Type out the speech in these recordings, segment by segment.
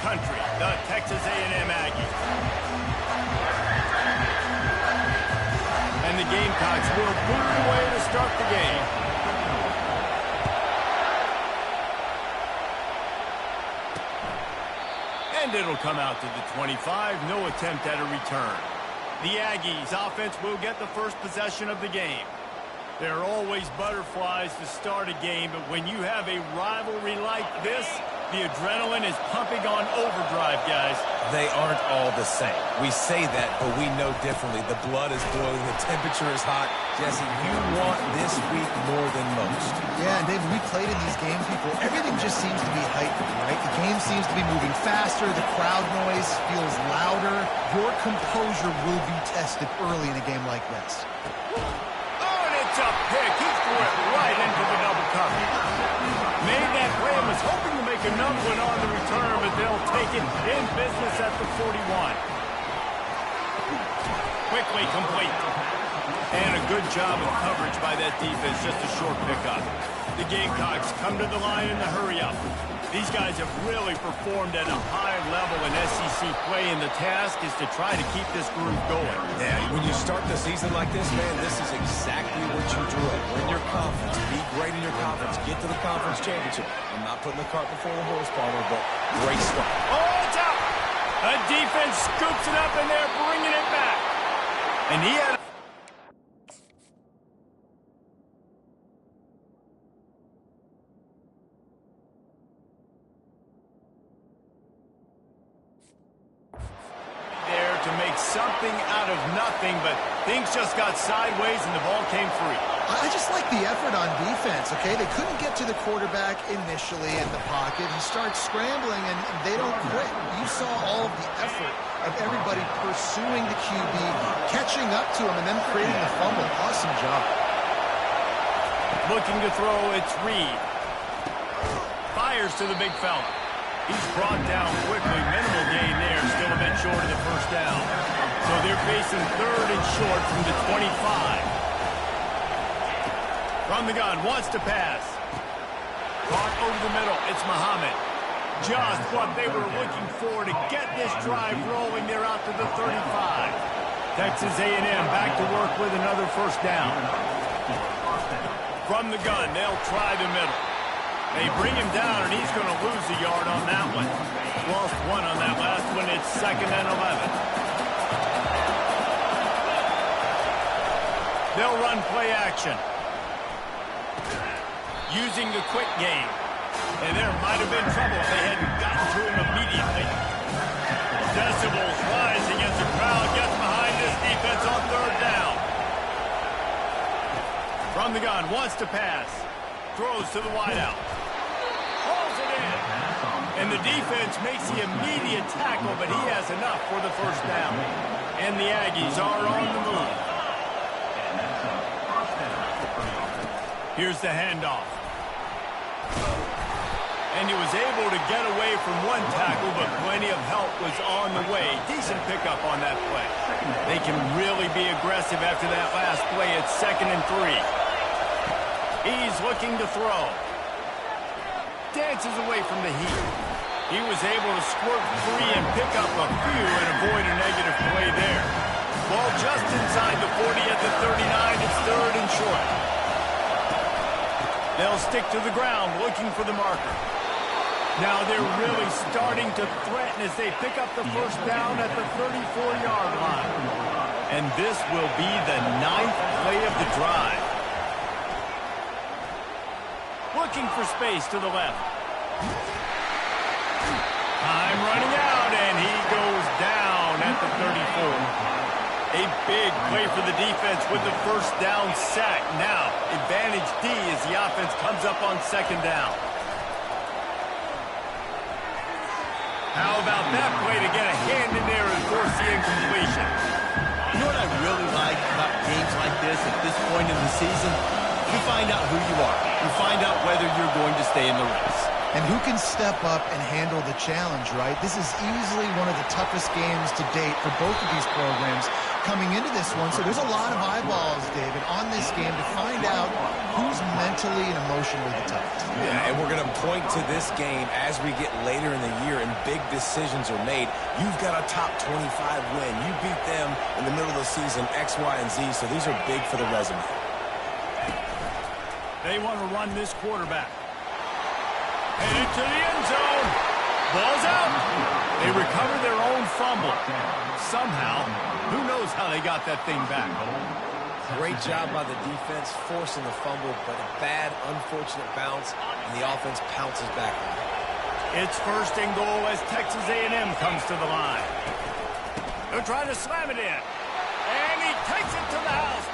country, the Texas A&M Aggies. And the Gamecocks will boot it away to start the game. And it'll come out to the 25. No attempt at a return. The Aggies offense will get the first possession of the game. There are always butterflies to start a game, but when you have a rivalry like this, the adrenaline is pumping on overdrive, guys. They aren't all the same. We say that, but we know differently. The blood is boiling. The temperature is hot. Jesse, you want this week more than most. Yeah, and Dave, we played in these games before. Everything just seems to be heightened, right? The game seems to be moving faster. The crowd noise feels louder. Your composure will be tested early in a game like this. It's a pick. He threw it right into the double cover. Made that play and was hoping to make another one on the return, but they'll take it in business at the 41. Quickly complete. And a good job of coverage by that defense, just a short pickup. The Gamecocks come to the line in the hurry-up. These guys have really performed at a high level in SEC play, and the task is to try to keep this groove going. Yeah, when you start the season like this, man, this is exactly what you drew. Win your conference, be great in your conference, get to the conference championship. I'm not putting the cart before the horse, Palmer, but great start. Oh, it's out! A defense scoops it up, and they're bringing it back. And he had... to make something out of nothing, but things just got sideways and the ball came free. I just like the effort on defense, okay? They couldn't get to the quarterback initially in the pocket. He starts scrambling, and they don't quit. You saw all of the effort of everybody pursuing the QB, catching up to him, and then creating the fumble. Awesome job. Looking to throw, it's Reed. Fires to the big fella. He's brought down quickly. Minimal gain there. Still a bit short of the first down. So they're facing third and short from the 25. From the gun. Wants to pass. Caught over the middle. It's Muhammad. Just what they were looking for to get this drive rolling. They're out to the 35. Texas A&M back to work with another first down. From the gun. They'll try the middle. They bring him down, and he's going to lose a yard on that one. Lost one on that last one. It's 2nd and 11. They'll run play action. Using the quick game. And there might have been trouble if they hadn't gotten to him immediately. Decibels rising as the crowd gets behind this defense on third down. From the gun, wants to pass. Throws to the wideout. Hauls it in. And the defense makes the immediate tackle, but he has enough for the first down. And the Aggies are on the move. Here's the handoff. And he was able to get away from one tackle, but plenty of help was on the way. Decent pickup on that play. They can really be aggressive after that last play. It's 2nd and 3. He's looking to throw. Dances away from the heat. He was able to squirt free and pick up a few and avoid a negative play there. Ball just inside the 40 at the 39. It's third and short. They'll stick to the ground looking for the marker. Now they're really starting to threaten as they pick up the first down at the 34-yard line. And this will be the 9th play of the drive. Looking for space to the left. Time running out, and he goes down at the 34. A big play for the defense with the first down sack. Now, advantage D as the offense comes up on 2nd down. How about that play to get a hand in there and force the incompletion? You know what I really like about games like this at this point in the season? You find out who you are. You find out whether you're going to stay in the race. And who can step up and handle the challenge, right? This is easily one of the toughest games to date for both of these programs. coming into this one, so there's a lot of eyeballs, David, on this game to find out who's mentally and emotionally the toughest. Yeah, and we're going to point to this game as we get later in the year and big decisions are made. You've got a top 25 win. You beat them in the middle of the season, X, Y, and Z, so these are big for the resume. They want to run this quarterback. Headed to the end zone. Ball's out. They recover their own fumble. Somehow, who knows how they got that thing back. Great job by the defense forcing the fumble, but a bad, unfortunate bounce, and the offense pounces back on it. It's first and goal as Texas A&M comes to the line. They're trying to slam it in. And he takes it to the house.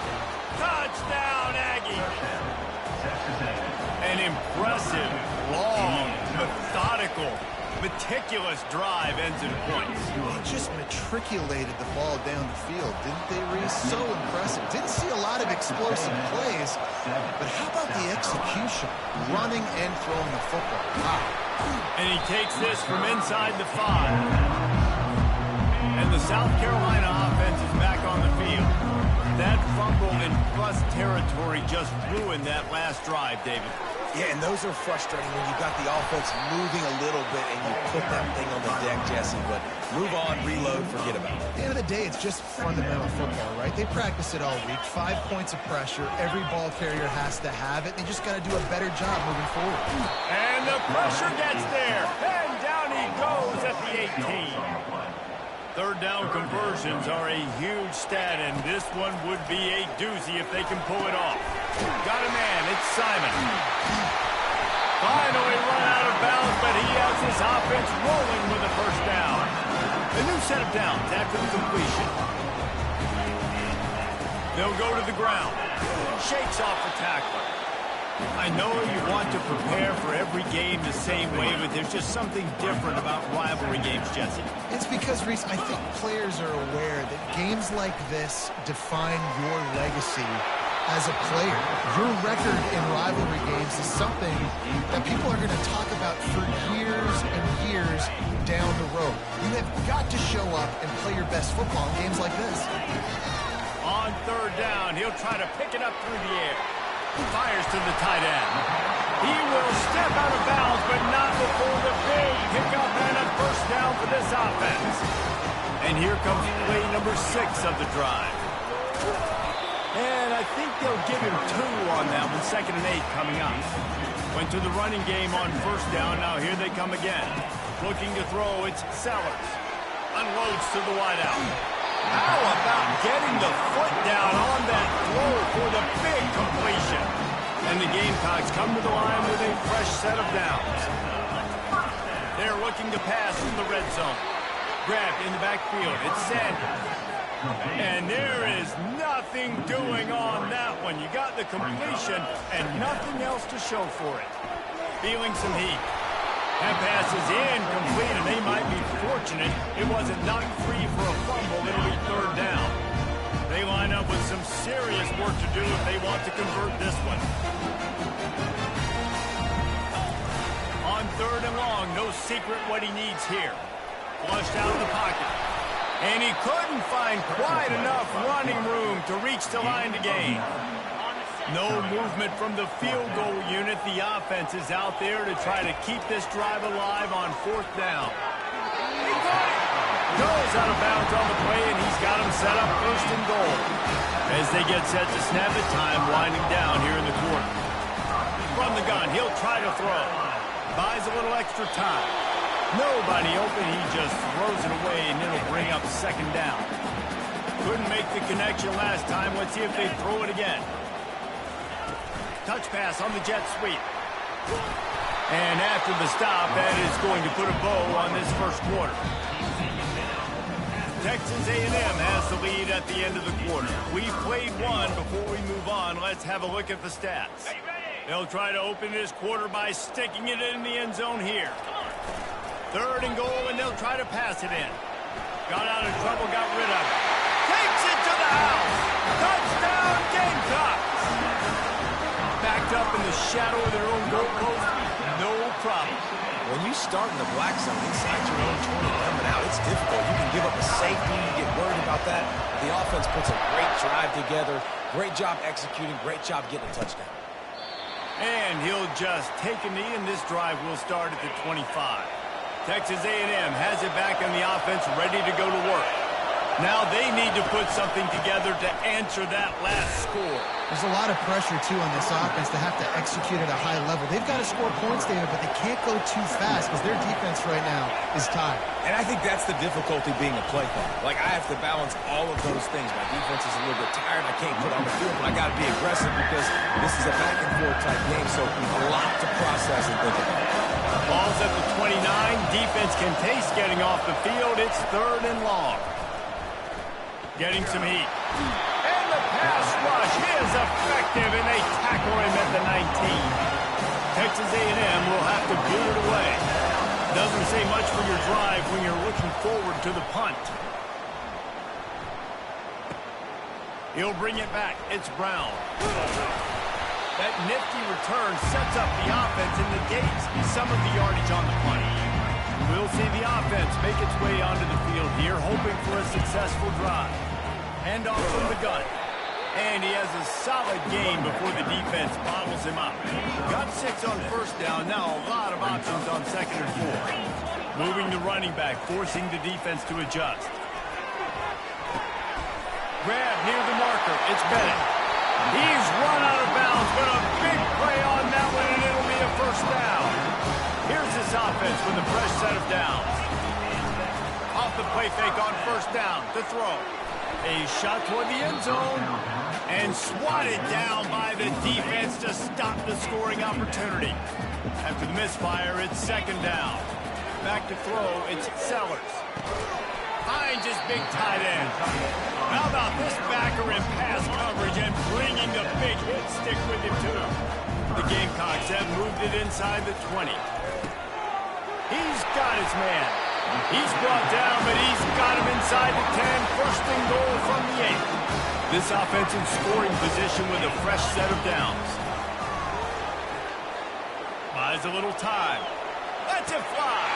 Touchdown, Aggie. An impressive, long, methodical, meticulous drive ends in points. They just matriculated the ball down the field, didn't they, Reese? So impressive. Didn't see a lot of explosive plays, but how about the execution? Running and throwing the football. Wow. And he takes this from inside the 5. And the South Carolina offense is back on the field. That fumble in plus territory just ruined that last drive, David. Yeah, and those are frustrating when you got the offense moving a little bit and you put that thing on the deck, Jesse. But move on, reload, forget about it. At the end of the day, it's just fundamental football, right? They practice it all week. 5 points of pressure. Every ball carrier has to have it. They just got to do a better job moving forward. And the pressure gets there. And down he goes at the 18. Third down conversions are a huge stat, and this one would be a doozy if they can pull it off. Got a man, it's Simon. Finally run out of bounds, but he has his offense rolling with a first down. A new set of downs after the completion. They'll go to the ground. Shakes off the tackler. I know you want to prepare for every game the same way, but there's just something different about rivalry games, Jesse. It's because, Reese, I think players are aware that games like this define your legacy as a player. Your record in rivalry games is something that people are going to talk about for years and years down the road. You have got to show up and play your best football in games like this. On third down, he'll try to pick it up through the air. Fires to the tight end. He will step out of bounds, but not before the big pickup and a first down for this offense. And here comes play number 6 of the drive. And I think they'll give him 2 on that one, 2nd and 8 coming up. Went to the running game on first down. Now here they come again. Looking to throw, it's Sellers. Unloads to the wideout. How about getting the foot down on that throw for the big completion? And the Gamecocks come to the line with a fresh set of downs. They're looking to pass from the red zone. Grabbed in the backfield. It's Sanders. And there is nothing doing on that one. You got the completion and nothing else to show for it. Feeling some heat. That pass is incomplete, and they might be fortunate it wasn't knocked free for a fumble. It'll be third down. They line up with some serious work to do if they want to convert this one. On third and long, no secret what he needs here. Flushed out of the pocket. And he couldn't find quite enough running room to reach the line to gain. No movement from the field goal unit. The offense is out there to try to keep this drive alive on fourth down. He got it. Goes out of bounds on the play, and he's got him set up first and goal. As they get set to snap it, time winding down here in the quarter. From the gun, he'll try to throw. Buys a little extra time. Nobody open, he just throws it away, and it'll bring up second down. Couldn't make the connection last time. Let's see if they throw it again. Touch pass on the jet sweep. And after the stop, that is going to put a bow on this first quarter. Texas A&M has the lead at the end of the quarter. We've played one. Before we move on, let's have a look at the stats. They'll try to open this quarter by sticking it in the end zone here. Third and goal, and they'll try to pass it in. Got out of trouble, got rid of it. Takes it to the house. Touchdown, Gamecocks. Backed up in the shadow of their own goalpost, no problem. When you start in the black zone inside your own 20 coming out, it's difficult. You can give up a safety, you get worried about about that? The offense puts a great drive together, great job executing, great job getting a touchdown. And he'll just take a knee, and this drive will start at the 25. Texas A&M has it back on the offense, ready to go to work. Now they need to put something together to answer that last score. There's a lot of pressure, too, on this offense to have to execute at a high level. They've got to score points there, but they can't go too fast because their defense right now is tied. And I think that's the difficulty being a play caller. Like, I have to balance all of those things. My defense is a little bit tired. I can't put on the field, but I got to be aggressive because this is a back-and-forth type game, so a lot to process and think about. Ball's at the 29. Defense can taste getting off the field. It's 3rd and long. Getting some heat. And the pass rush is effective, and they tackle him at the 19. Texas A&M will have to boot it away. Doesn't say much for your drive when you're looking forward to the punt. He'll bring it back. It's Brown. That nifty return sets up the offense and negates some of the yardage on the punt. We'll see the offense make its way onto the field here, hoping for a successful drive. Hand off from the gun. And he has a solid game before the defense bottles him up. Got 6 on first down. Now a lot of options on 2nd and 4. Moving the running back, forcing the defense to adjust. Grab near the marker. It's Bennett. He's run out of bounds, but a big play on that one, and it'll be a first down. Here's this offense with a fresh set of downs. Off the play fake on first down to throw. A shot toward the end zone, and swatted down by the defense to stop the scoring opportunity. After the misfire, it's 2nd down. Back to throw, it's Sellers. Finds his big tight end. How about this backer in pass coverage and bringing the big hit stick with him, too? The Gamecocks have moved it inside the 20. He's got his man. He's brought down, but he's got him inside the 10. 1st and goal from the 8. This offense in scoring position with a fresh set of downs. Buys a little time. Lets it fly.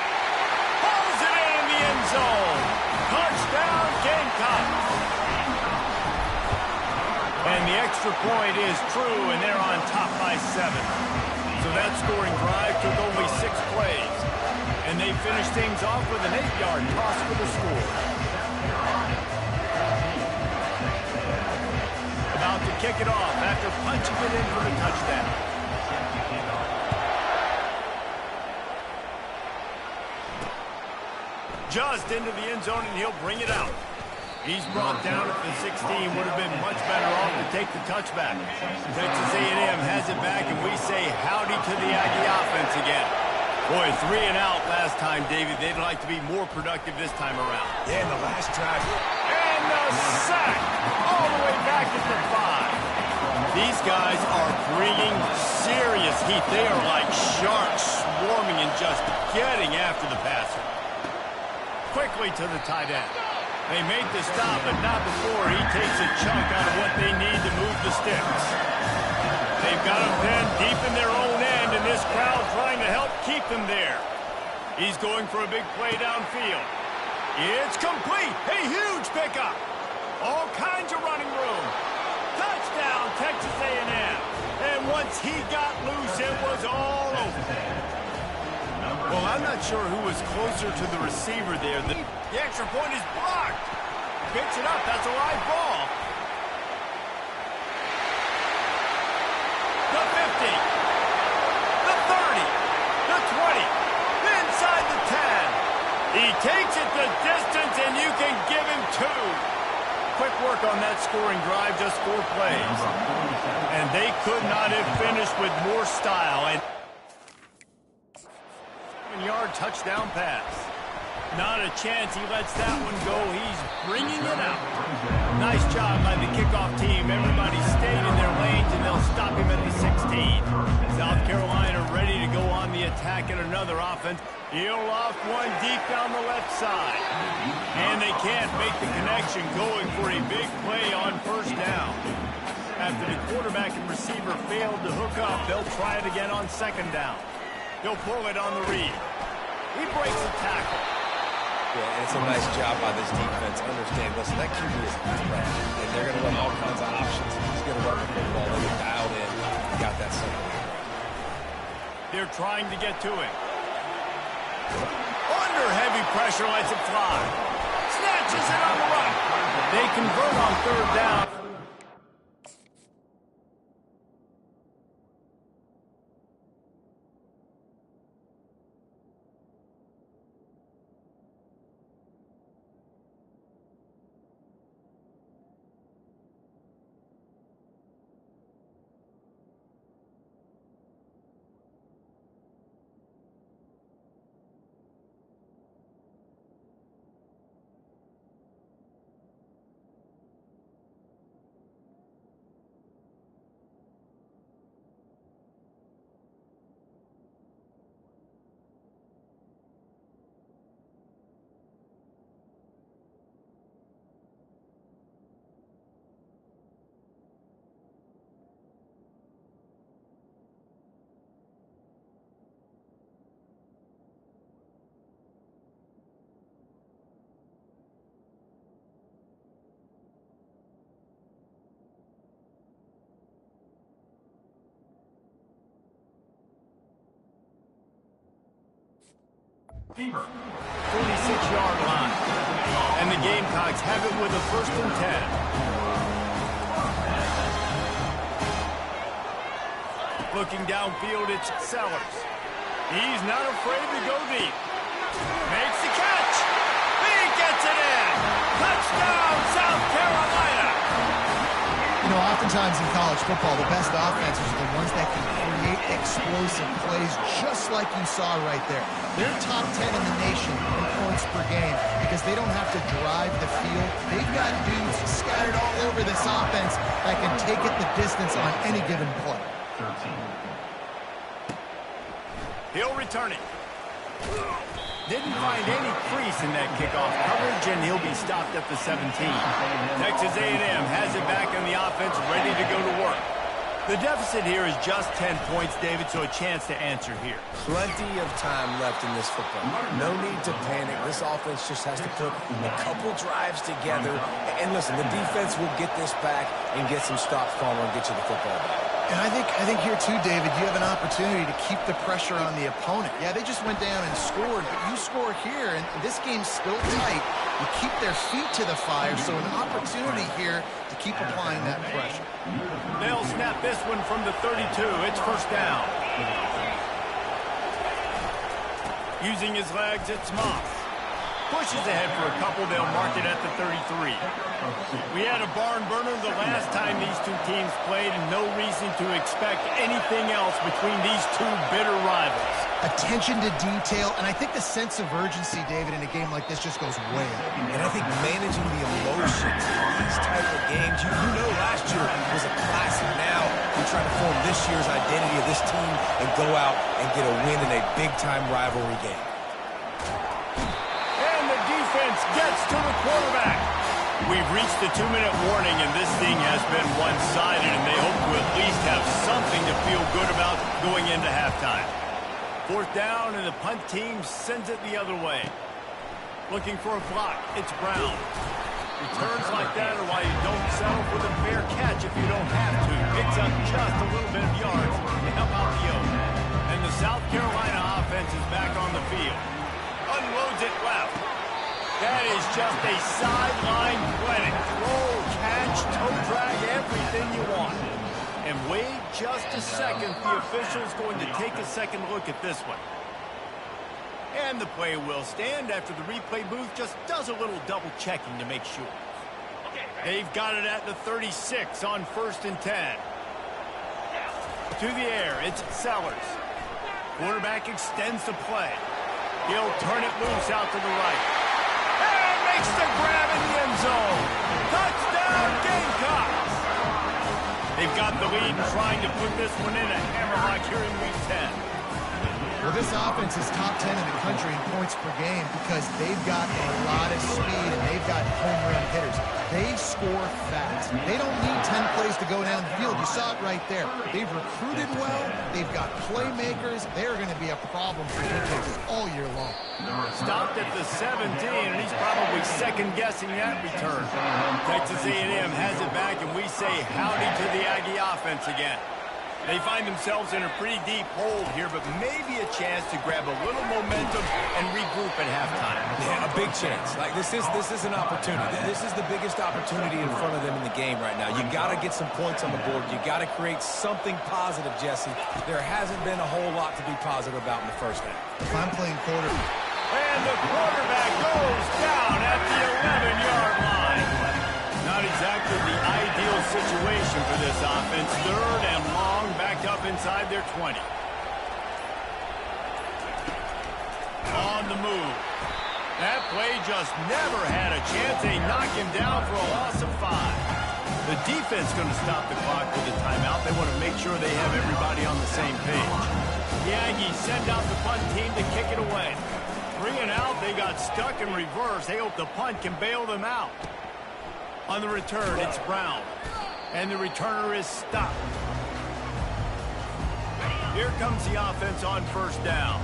Pulls it in the end zone. Touchdown, Gamecocks. And the extra point is true, and they're on top by 7. So that scoring drive took only 6 plays. And they finish things off with an 8-yard toss for the score. About to kick it off after punching it in for the touchdown. Just into the end zone, and he'll bring it out. He's brought down at the 16. Would have been much better off to take the touchback. Texas A&M has it back, and we say howdy to the Aggie offense again. Boy, 3 and out last time, David. They'd like to be more productive this time around. Yeah, the last drive. And the sack all the way back at the 5. These guys are bringing serious heat. They are like sharks swarming and just getting after the passer. Quickly to the tight end. They make the stop, but not before he takes a chunk out of what they need to move the sticks. They've got him pinned deep in their own end, and this crowd trying to help keep them there. He's going for a big play downfield. It's complete. A huge pickup. All kinds of running room. Touchdown, Texas A&M. And once he got loose, it was all over. Well, I'm not sure who was closer to the receiver there. The extra point is blocked. Picks it up. That's a live ball. The 50. The 30. The 20. Inside the 10. He takes it the distance, and you can give him 2. Quick work on that scoring drive, just 4 plays. And they could not have finished with more style. And 7-yard touchdown pass. Not a chance he lets that one go. He's bringing it out. Nice job by the kickoff team. Everybody stayed in their lanes, and they'll stop him at the 16. South Carolina ready to go on the attack at another offense. He'll off one deep down the left side. And they can't make the connection, going for a big play on first down. After the quarterback and receiver failed to hook up, they'll try it again on 2nd down. He'll pull it on the read. He breaks the tackle. Yeah, and it's a nice job by this defense. Understand, listen, that QB is a threat, and they're going to run all kinds of options. He's going to run the football. They get dialed in. He got that second. They're trying to get to it. Under heavy pressure, lets it fly. Snatches it on the run. They convert on third down. Fever, 46-yard line. And the Gamecocks have it with a 1st and 10. Looking downfield, it's Sellers. He's not afraid to go deep. Makes the catch. He gets it in. Touchdown, South Carolina. You know, oftentimes in college football, the best offenses are the ones that can create explosive plays just like you saw right there. They're top 10 in the nation in points per game because they don't have to drive the field. They've got dudes scattered all over this offense that can take it the distance on any given play. He'll return it. Didn't find any crease in that kickoff coverage, and he'll be stopped at the 17. Texas A&M has it back on the offense, ready to go to work. The deficit here is just 10 points, David, so a chance to answer here. Plenty of time left in this football. No need to panic. This offense just has to put a couple drives together. And listen, the defense will get this back and get some stops calling and get you the football back. And I think here too, David, you have an opportunity to keep the pressure on the opponent. Yeah, they just went down and scored, but you score here, and this game's still tight. You keep their feet to the fire, so an opportunity here to keep applying that pressure. They'll snap this one from the 32. It's 1st down. Using his legs, it's Moss. Pushes ahead for a couple. They'll mark it at the 33. We had a barn burner the last time these two teams played, and no reason to expect anything else between these two bitter rivals. Attention to detail, and I think the sense of urgency, David, in a game like this just goes way up. And I think managing the emotions in these type of games, you know last year was a classic. Now you're trying to form this year's identity of this team and go out and get a win in a big-time rivalry game. Gets to the quarterback. We've reached the 2-minute warning, and this thing has been one-sided, and they hope to at least have something to feel good about going into halftime. 4th down, and the punt team sends it the other way. Looking for a block. It's Brown. Returns like that are why you don't settle for the fair catch if you don't have to. Picks up just a little bit of yards to help out the Oaks. And the South Carolina offense is back on the field. Unloads it left. That is just a sideline clinic. Roll, catch, toe drag, everything you want. And wait just a second. The official's going to take a second look at this one. And the play will stand after the replay booth just does a little double checking to make sure. They've got it at the 36 on 1st and 10. To the air, it's Sellers. Quarterback extends the play. He'll turn it loose out to the right. And makes the grab in the end zone. Touchdown, Gamecocks! They've got the lead and trying to put this one in a hammerlock here in week 10. Well, this offense is top 10 in the country in points per game because they've got a lot of speed and they've got home run hitters. They score fast. They don't need 10 plays to go down the field. You saw it right there. They've recruited well. They've got playmakers. They're going to be a problem for defenses all year long. Stopped at the 17, and he's probably second-guessing that return. Texas A&M has it back, and we say howdy to the Aggie offense again. They find themselves in a pretty deep hole here, but maybe a chance to grab a little momentum and regroup at halftime. Yeah, a big chance. Like, this is an opportunity. This is the biggest opportunity in front of them in the game right now. You got to get some points on the board. You got to create something positive, Jesse. There hasn't been a whole lot to be positive about in the first half. If I'm playing quarterback. And the quarterback goes down at the 11-yard line. Not exactly the ideal situation for this offense. Third and long, backed up inside their 20. On the move. That play just never had a chance. They knock him down for a loss of 5. The defense going to stop the clock with a timeout. They want to make sure they have everybody on the same page. The Aggies send out the punt team to kick it away. 3 and out, they got stuck in reverse. They hope the punt can bail them out. On the return, it's Brown. And the returner is stopped. Here comes the offense on first down.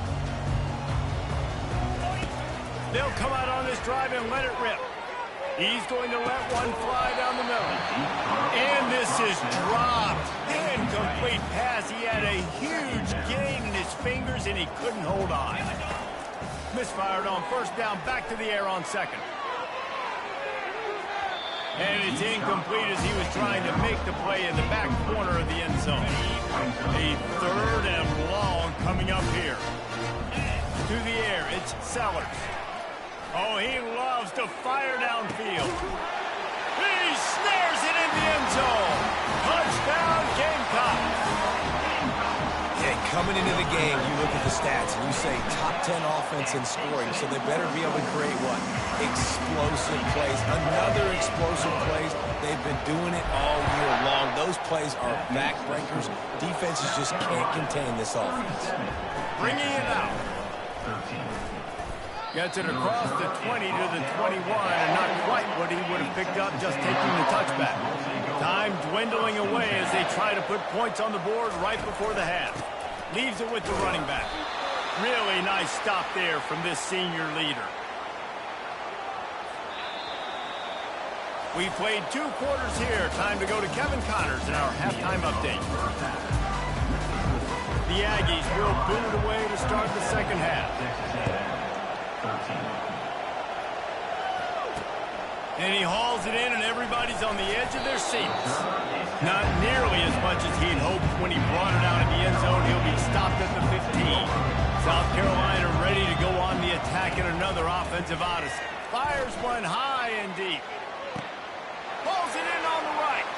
They'll come out on this drive and let it rip. He's going to let one fly down the middle. And this is dropped. Incomplete pass. He had a huge gain in his fingers, and he couldn't hold on. Misfired on first down, back to the air on second. And it's incomplete as he was trying to make the play in the back corner of the end zone. A third and long coming up here. To the air, it's Sellers. Oh, he loves to fire downfield. He snares it in the end zone. Touchdown, Gamecocks. Yeah, coming into the game, you look at the stats and you say top 10 offense in scoring, so they better be able to create what? Explosive plays. Another explosive plays. They've been doing it all year long. Those plays are backbreakers. Defenses just can't contain this offense. Bringing it out. Gets it across the 20 to the 21, and not quite what he would have picked up just taking the touchback. Time dwindling away as they try to put points on the board right before the half. Leaves it with the running back. Really nice stop there from this senior leader. We played 2 quarters here. Time to go to Kevin Connors in our halftime update. The Aggies will boot it away to start the second half. And he hauls it in, and everybody's on the edge of their seats. Not nearly as much as he'd hoped when he brought it out of the end zone. He'll be stopped at the 15. South Carolina ready to go on the attack in another offensive odyssey. Fires one high and deep. Pulls it in on the right.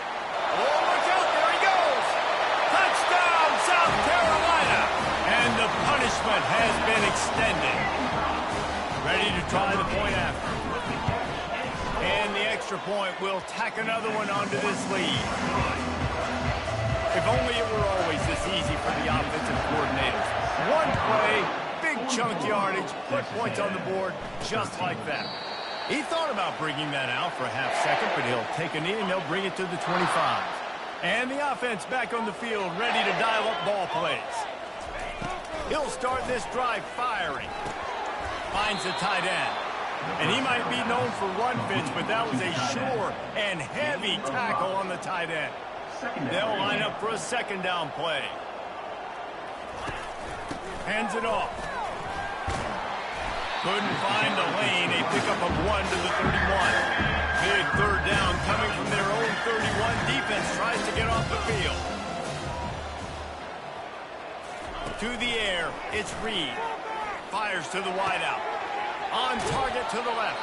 Oh, look out, there he goes. Touchdown, South Carolina. And the punishment has been extended. Ready to try the point after. And the extra point will tack another one onto this lead. If only it were always this easy for the offensive coordinators. One play, big chunk yardage, put points on the board just like that. He thought about bringing that out for a half second, but he'll take a knee and they'll bring it to the 25. And the offense back on the field, ready to dial up ball plays. He'll start this drive firing. Finds the tight end. And he might be known for run fits, but that was a sure and heavy tackle on the tight end. They'll line up for a second down play. Hands it off. Couldn't find the lane. A pickup of 1 to the 31. Big third down coming from their own 31. Defense tries to get off the field. To the air, it's Reed. Fires to the wideout. On target to the left.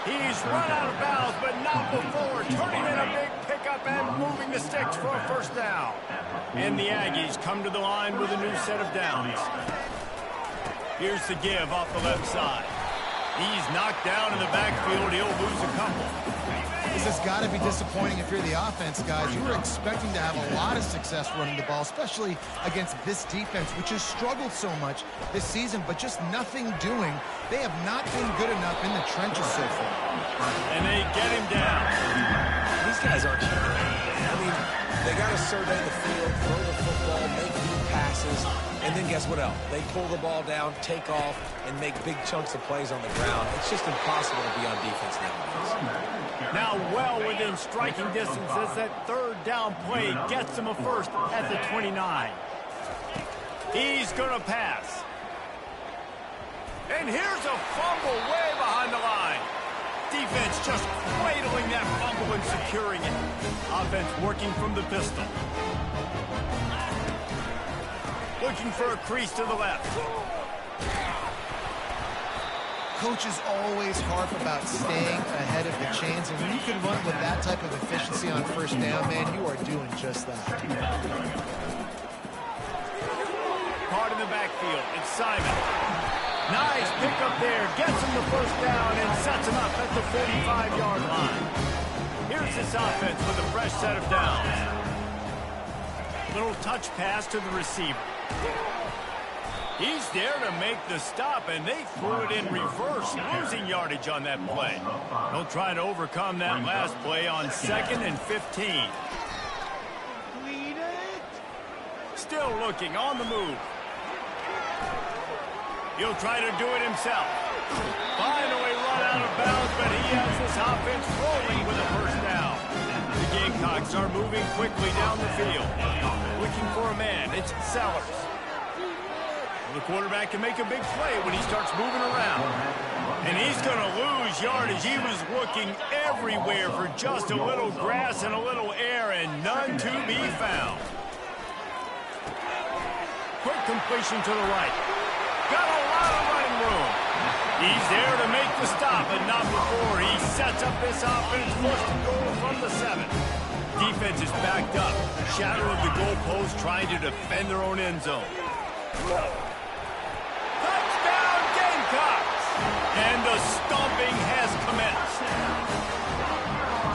He's run out of bounds, but not before. Turning in a big pickup and moving the sticks for a first down. And the Aggies come to the line with a new set of downs. Here's the give off the left side. He's knocked down in the backfield. He'll lose a couple. This has got to be disappointing if you're the offense, guys. You were expecting to have a lot of success running the ball, especially against this defense, which has struggled so much this season, but just nothing doing. They have not been good enough in the trenches so far. And they get him down. These guys aren't human. I mean, they got to survey the field, throw the football, make deep passes, and then guess what else? They pull the ball down, take off, and make big chunks of plays on the ground. It's just impossible to be on defense nowadays. Now well within striking distance as that third down play gets him a first at the 29. He's going to pass. And here's a fumble way behind the line. Defense just cradling that fumble and securing it. Offense working from the pistol. Looking for a crease to the left. Coaches always harp about staying ahead of the chains, and when you can run with that type of efficiency on first down, man, you are doing just that. Caught in the backfield. It's Simon. Nice pickup there. Gets him the first down and sets him up at the 45-yard line. Here's this offense with a fresh set of downs. Little touch pass to the receiver. He's there to make the stop, and they threw it in reverse, losing yardage on that play. They'll try to overcome that last play on 2nd and 15. Still looking on the move. He'll try to do it himself. Finally run out of bounds, but he has this offense rolling with a first down. The Gamecocks are moving quickly down the field. Looking for a man. It's Sellers. The quarterback can make a big play when he starts moving around. And he's going to lose yardage. He was looking everywhere for just a little grass and a little air, and none to be found. Quick completion to the right. Got a lot of running room. He's there to make the stop, but not before he sets up this offense. First and goal from the 7. Defense is backed up. Shadow of the goalpost trying to defend their own end zone. Touchdown Gamecocks! And the stomping has commenced.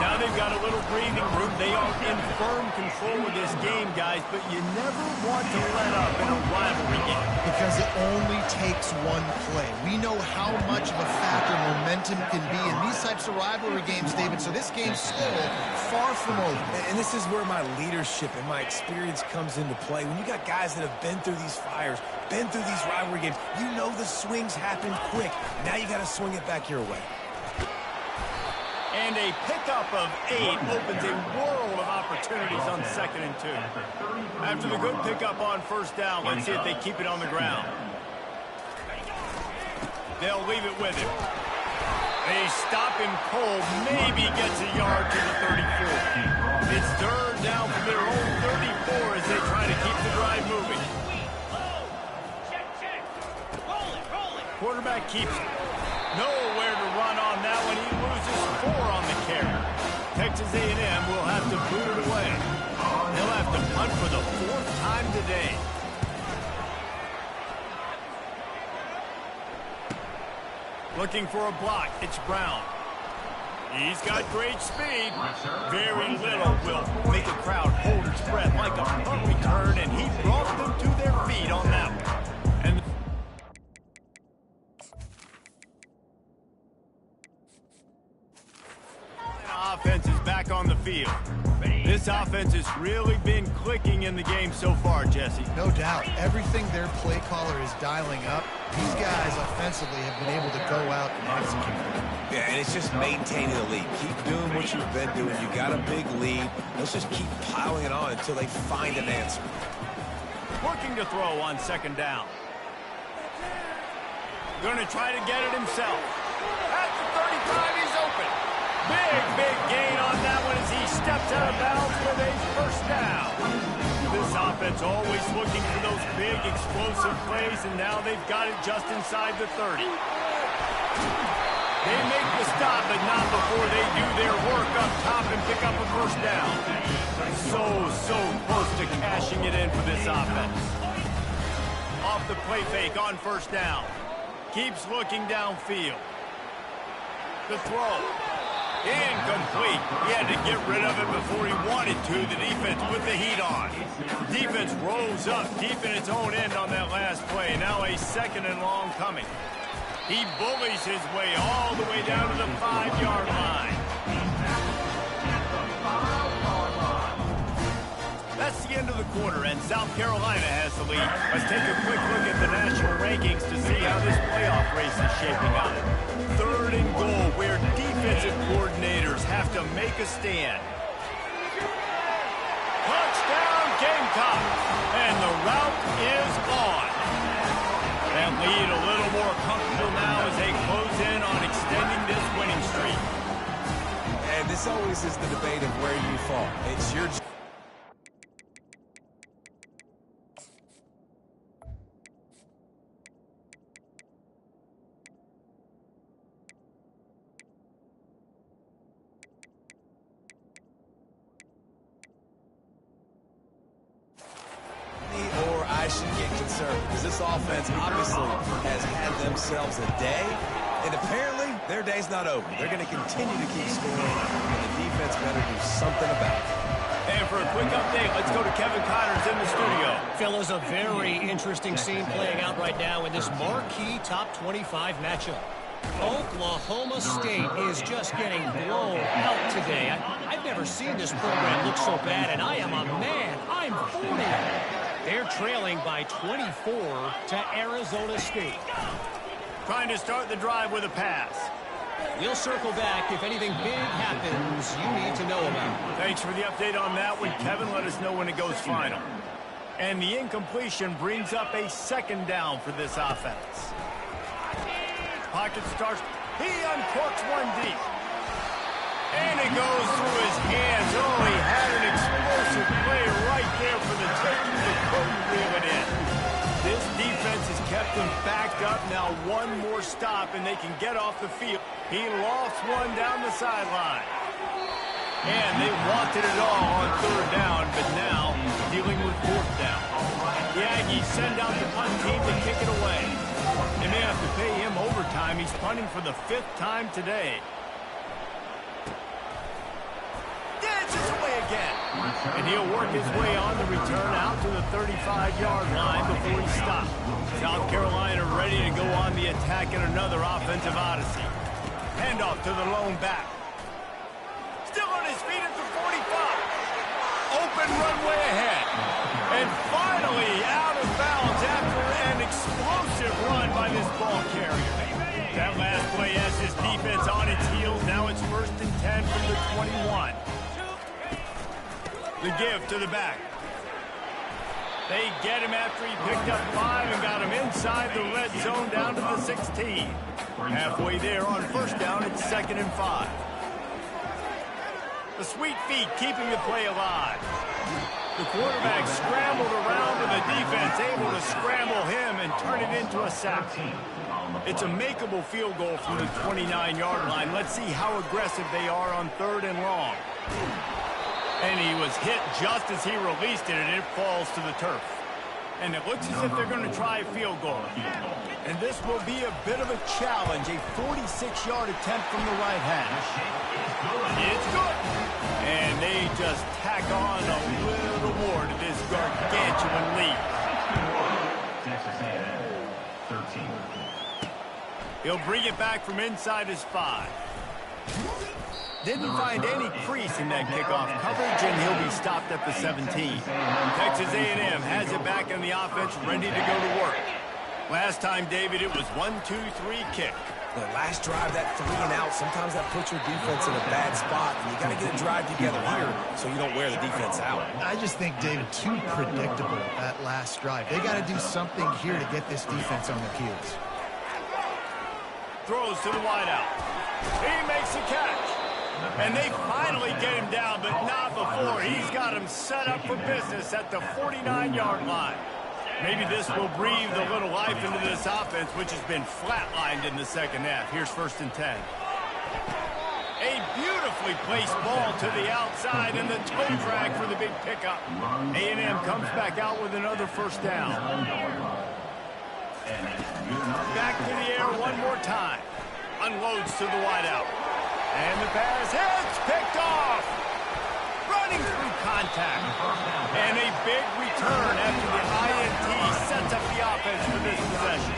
Now they've got a little breathing room. They are in firm control of this game, guys, but you never want to let up in a rivalry game. Because it only takes one play. We know how much of a factor momentum can be in these types of rivalry games, David, so this game's still far from over. And this is where my leadership and my experience comes into play. When you got guys that have been through these fires, been through these rivalry games, you know the swings happen quick. Now you got to swing it back your way. And a pickup of 8 opens a world of opportunities on 2nd and 2. After the good pickup on first down, let's see if they keep it on the ground. They'll leave it with him. They stop him cold, maybe gets a yard to the 34. It's third down from their own 34 as they try to keep the drive moving. Quarterback keeps it. Nowhere to run on that one. He loses 4 on the carry. Texas A&M will have to boot it away. They'll have to punt for the 4th time today. Looking for a block. It's Brown. He's got great speed. Very little will make a crowd hold its breath like a punt return, and he brought them to their feet on that one. And offense is back on the field. This offense has really been clicking in the game so far, Jesse. No doubt. Everything their play caller is dialing up, these guys offensively have been able to go out and execute. Yeah, and it's just maintaining the lead. Keep doing what you've been doing. You got a big lead. Let's just keep piling it on until they find an answer. Looking to throw on 2nd down. Going to try to get it himself. At the 35, he's open. Big gain on that one as he steps out of bounds with a first down. This offense always looking for those big explosive plays, and now they've got it just inside the 30. They make the stop, but not before they do their work up top and pick up a first down. So close to cashing it in for this offense. Off the play fake on first down. Keeps looking downfield. The throw. Incomplete. He had to get rid of it before he wanted to. The defense put the heat on. Defense rose up deep in its own end on that last play. Now a 2nd and long coming. He bullies his way all the way down to the 5-yard line. That's the end of the quarter, and South Carolina has the lead. Let's take a quick look at the national rankings to see how this playoff race is shaping up. 3rd and goal, where defensive coordinators have to make a stand. Touchdown, Gamecocks! And the route is on. That lead a little more comfortable now as they close in on extending this winning streak. And this always is the debate of where you fall. It's your or I should get concerned because this offense obviously has had themselves a day, and apparently their day's not over. They're going to continue to keep scoring, and the defense better do something about it. And for a quick update, let's go to Kevin Connors in the studio. Fellas, a very interesting scene playing out right now in this marquee top 25 matchup. Oklahoma State is just getting blown out today. I've never seen this program look so bad, and I am a man. I'm 40. They're trailing by 24 to Arizona State. Trying to start the drive with a pass. We'll circle back if anything big happens you need to know about. Thanks for the update on that one, Kevin. Let us know when it goes final. And the incompletion brings up a 2nd down for this offense. Pocket starts. He uncorks one deep. And it goes through his hands. Oh, he had an explosive play right there for the taking, but couldn't reel it in. This defense has kept them backed up. Now one more stop, and they can get off the field. He lofts one down the sideline. And they wanted it all on 3rd down, but now dealing with 4th down. The Aggies send out the punt team to kick it away. They may have to pay him overtime. He's punting for the 5th time today. Dances away again. And he'll work his way on the return out to the 35-yard line before he stops. South Carolina ready to go on the attack in another offensive odyssey. Handoff to the lone back. Still on his feet at the 45. Open runway ahead. And finally out of bounds after an explosive run by this ball carrier. That last play has his defense on its heels. Now it's 1st and 10 from the 21. The give to the back. They get him after he picked up 5 and got him inside the red zone down to the 16. Halfway there on 1st down, it's 2nd and 5. The sweet feet keeping the play alive. The quarterback scrambled around and the defense able to scramble him and turn it into a sack. It's a makeable field goal from the 29-yard line. Let's see how aggressive they are on 3rd and long. And he was hit just as he released it, and it falls to the turf. And it looks as if they're going to try a field goal. And this will be a bit of a challenge, a 46-yard attempt from the right hash. It's good. And they just tack on a little more to this gargantuan lead. Texas A&M, 13. He'll bring it back from inside his 5. Didn't find any crease in that kickoff coverage, and he'll be stopped at the 17. Texas A&M has it back in the offense, ready to go to work. Last time, David, it was 1-2-3 kick. The last drive, that 3 and out, sometimes that puts your defense in a bad spot, and you got to get a drive together here so you don't wear the defense out. I just think, David, too predictable that last drive. They got to do something here to get this defense on their heels. Throws to the wideout. He makes the catch. And they finally get him down, but not before. He's got him set up for business at the 49-yard line. Maybe this will breathe a little life into this offense, which has been flatlined in the 2nd half. Here's 1st and 10. A beautifully placed ball to the outside, and the toe drag for the big pickup. A&M comes back out with another 1st down. Back to the air one more time. Unloads to the wideout. And the pass hits, picked off. Running through contact. And a big return after the INT sets up the offense for this possession.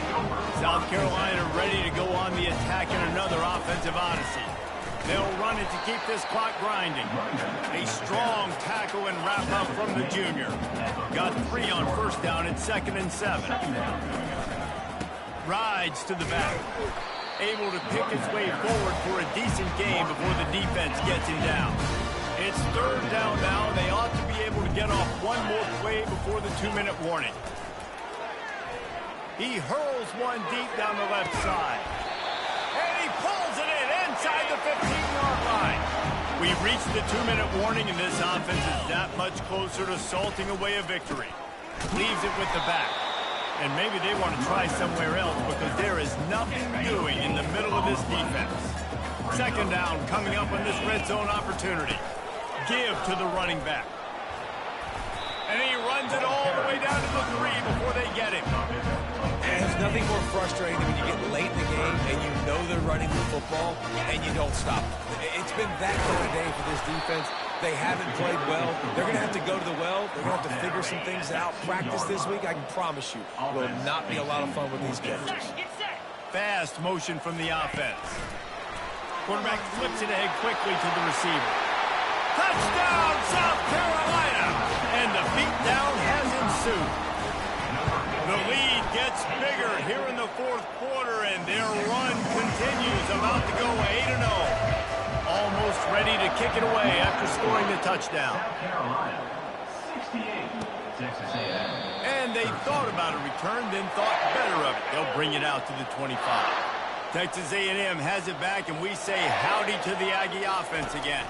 South Carolina ready to go on the attack in another offensive odyssey. They'll run it to keep this clock grinding. A strong tackle and wrap up from the junior. Got 3 on first down and 2nd and 7. Rides to the back. Able to pick his way forward for a decent game before the defense gets him down. It's 3rd down now. They ought to be able to get off one more play before the 2-minute warning. He hurls one deep down the left side. And he pulls it in inside the 15-yard line. We've reached the 2-minute warning, and this offense is that much closer to salting away a victory. Leaves it with the back. And maybe they want to try somewhere else because there is nothing doing in the middle of this defense. 2nd down coming up on this red zone opportunity. Give to the running back. And he runs it all the way down to the 3 before they get him. And there's nothing more frustrating than when you get late in the game and you know they're running the football and you don't stop. It's been that kind of day for this defense. They haven't played well. They're going to have to go to the well. They're going to have to figure some things out. Practice this week, I can promise you, will not be a lot of fun with these catches. Fast motion from the offense. Quarterback flips it ahead quickly to the receiver. Touchdown, South Carolina! And the beatdown has ensued. The lead gets bigger here in the 4th quarter, and their run continues, about to go 8-0. Almost ready to kick it away after scoring the touchdown. South Carolina, 68, Texas A&M. And they thought about a return, then thought better of it. They'll bring it out to the 25. Texas A&M has it back, and we say howdy to the Aggie offense again.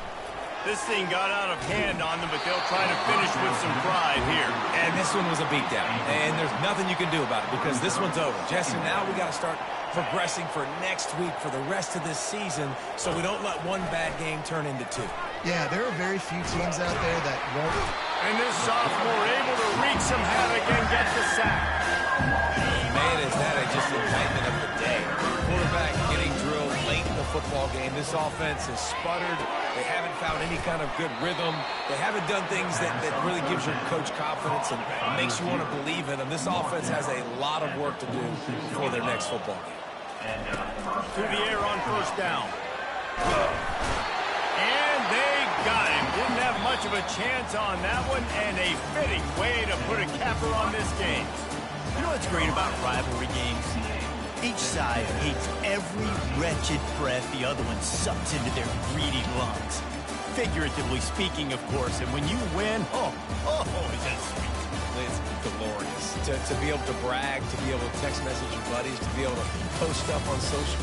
This thing got out of hand on them, but they'll try to finish with some pride here. And this one was a beatdown. And there's nothing you can do about it because this one's over. Jesse, now we got to start progressing for next week, for the rest of this season, so we don't let one bad game turn into 2. Yeah, there are very few teams out there that won't. And this sophomore able to wreak some havoc and get the sack. Man, is that just indictment of the day. Quarterback getting drilled late in the football game. This offense has sputtered. They haven't found any kind of good rhythm. They haven't done things that really gives your coach confidence and makes you want to believe in them. This offense has a lot of work to do for their next football game. To the air on first down. And they got him. Didn't have much of a chance on that one, and a fitting way to put a capper on this game. You know what's great about rivalry games? Each side hates every wretched breath the other one sucks into their greedy lungs. Figuratively speaking, of course, and when you win, oh, is that sweet. It's glorious. To be able to brag, to be able to text message your buddies, to be able to post stuff on social